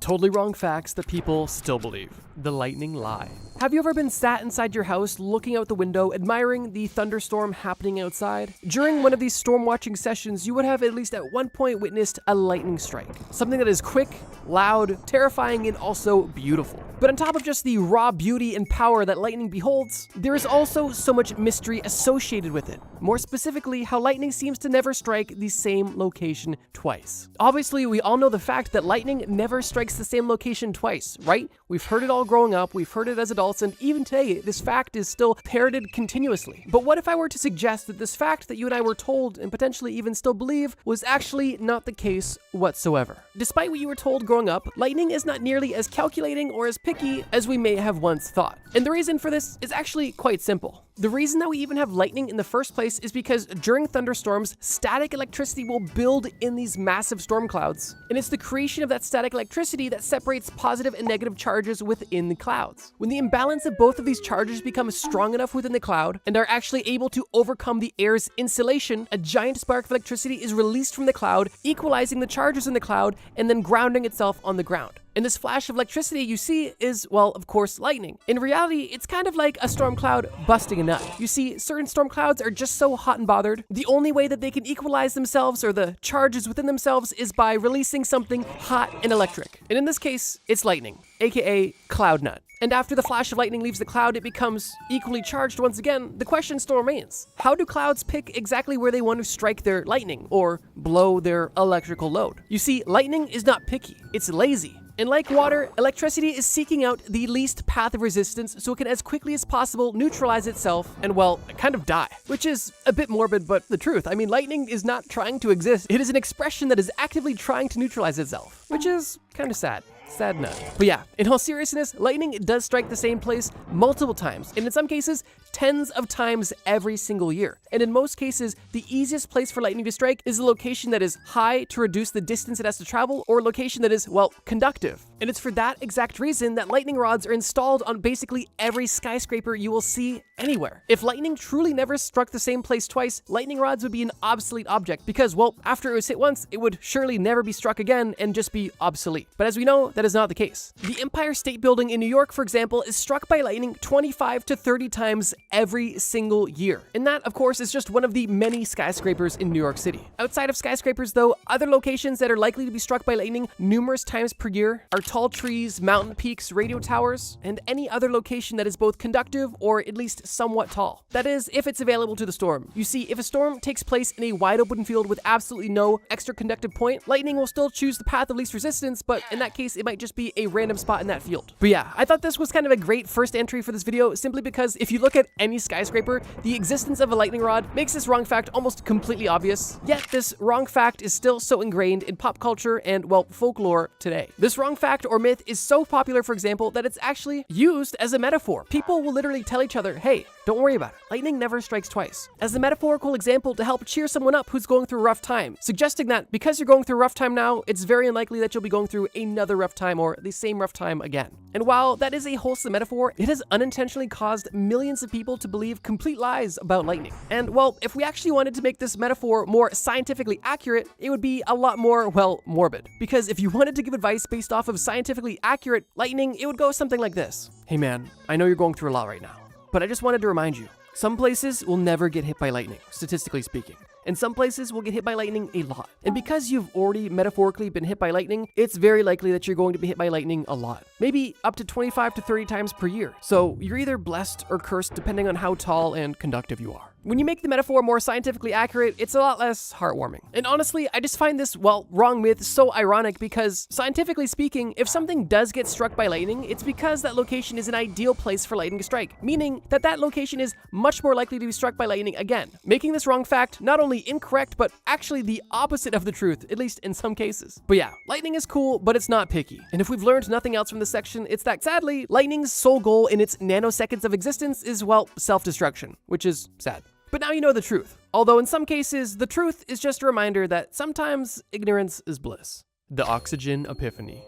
Totally wrong facts that people still believe. The lightning lie. Have you ever been sat inside your house looking out the window admiring the thunderstorm happening outside? During one of these storm watching sessions, you would have at least at one point witnessed a lightning strike. Something that is quick, loud, terrifying, and also beautiful. But on top of just the raw beauty and power that lightning beholds, there is also so much mystery associated with it. More specifically, how lightning seems to never strike the same location twice. Obviously, we all know the fact that lightning never strikes the same location twice, right? We've heard it all growing up, we've heard it as adults, and even today, this fact is still parroted continuously. But what if I were to suggest that this fact that you and I were told, and potentially even still believe, was actually not the case whatsoever? Despite what you were told growing up, lightning is not nearly as calculating or as picky as we may have once thought. And the reason for this is actually quite simple. The reason that we even have lightning in the first place is because during thunderstorms, static electricity will build in these massive storm clouds. And it's the creation of that static electricity that separates positive and negative charges within the clouds. When the imbalance of both of these charges becomes strong enough within the cloud and are actually able to overcome the air's insulation, a giant spark of electricity is released from the cloud, equalizing the charges in the cloud and then grounding itself on the ground. And this flash of electricity you see is, well, of course, lightning. In reality, it's kind of like a storm cloud busting a nut. You see, certain storm clouds are just so hot and bothered. The only way that they can equalize themselves or the charges within themselves is by releasing something hot and electric. And in this case, it's lightning, aka cloud nut. And after the flash of lightning leaves the cloud, it becomes equally charged once again. The question still remains, how do clouds pick exactly where they want to strike their lightning or blow their electrical load? You see, lightning is not picky, it's lazy. And like water, electricity is seeking out the least path of resistance so it can as quickly as possible neutralize itself and, well, kind of die. Which is a bit morbid, but the truth. I mean, lightning is not trying to exist. It is an expression that is actively trying to neutralize itself, which is kind of sad. Sad nut. But yeah, in all seriousness, lightning does strike the same place multiple times, and in some cases, tens of times every single year. And in most cases, the easiest place for lightning to strike is a location that is high to reduce the distance it has to travel, or a location that is, well, conductive. And it's for that exact reason that lightning rods are installed on basically every skyscraper you will see anywhere. If lightning truly never struck the same place twice, lightning rods would be an obsolete object because, well, after it was hit once, it would surely never be struck again and just be obsolete. But as we know, that is not the case. The Empire State Building in New York, for example, is struck by lightning 25 to 30 times every single year. And that, of course, is just one of the many skyscrapers in New York City. Outside of skyscrapers, though, other locations that are likely to be struck by lightning numerous times per year are tall trees, mountain peaks, radio towers, and any other location that is both conductive or at least somewhat tall. That is, if it's available to the storm. You see, if a storm takes place in a wide open field with absolutely no extra conductive point, lightning will still choose the path of least resistance, but in that case, it might just be a random spot in that field. But yeah, I thought this was kind of a great first entry for this video, simply because if you look at any skyscraper, the existence of a lightning rod makes this wrong fact almost completely obvious, yet this wrong fact is still so ingrained in pop culture and, well, folklore today. This wrong fact or myth is so popular, for example, that it's actually used as a metaphor. People will literally tell each other, hey, don't worry about it. Lightning never strikes twice. As a metaphorical example to help cheer someone up who's going through a rough time, suggesting that because you're going through a rough time now, it's very unlikely that you'll be going through another rough time or the same rough time again. And while that is a wholesome metaphor, it has unintentionally caused millions of people to believe complete lies about lightning. And well, if we actually wanted to make this metaphor more scientifically accurate, it would be a lot more, well, morbid. Because if you wanted to give advice based off of scientifically accurate lightning, it would go something like this. Hey man, I know you're going through a lot right now, but I just wanted to remind you, some places will never get hit by lightning, statistically speaking. And some places will get hit by lightning a lot. And because you've already metaphorically been hit by lightning, it's very likely that you're going to be hit by lightning a lot. Maybe up to 25 to 30 times per year. So you're either blessed or cursed depending on how tall and conductive you are. When you make the metaphor more scientifically accurate, it's a lot less heartwarming. And honestly, I just find this, well, wrong myth so ironic because, scientifically speaking, if something does get struck by lightning, it's because that location is an ideal place for lightning to strike, meaning that that location is much more likely to be struck by lightning again, making this wrong fact not only incorrect, but actually the opposite of the truth, at least in some cases. But yeah, lightning is cool, but it's not picky. And if we've learned nothing else from this section, it's that, sadly, lightning's sole goal in its nanoseconds of existence is, well, self-destruction, which is sad. But now you know the truth. Although in some cases, the truth is just a reminder that sometimes ignorance is bliss. The Oxygen Epiphany.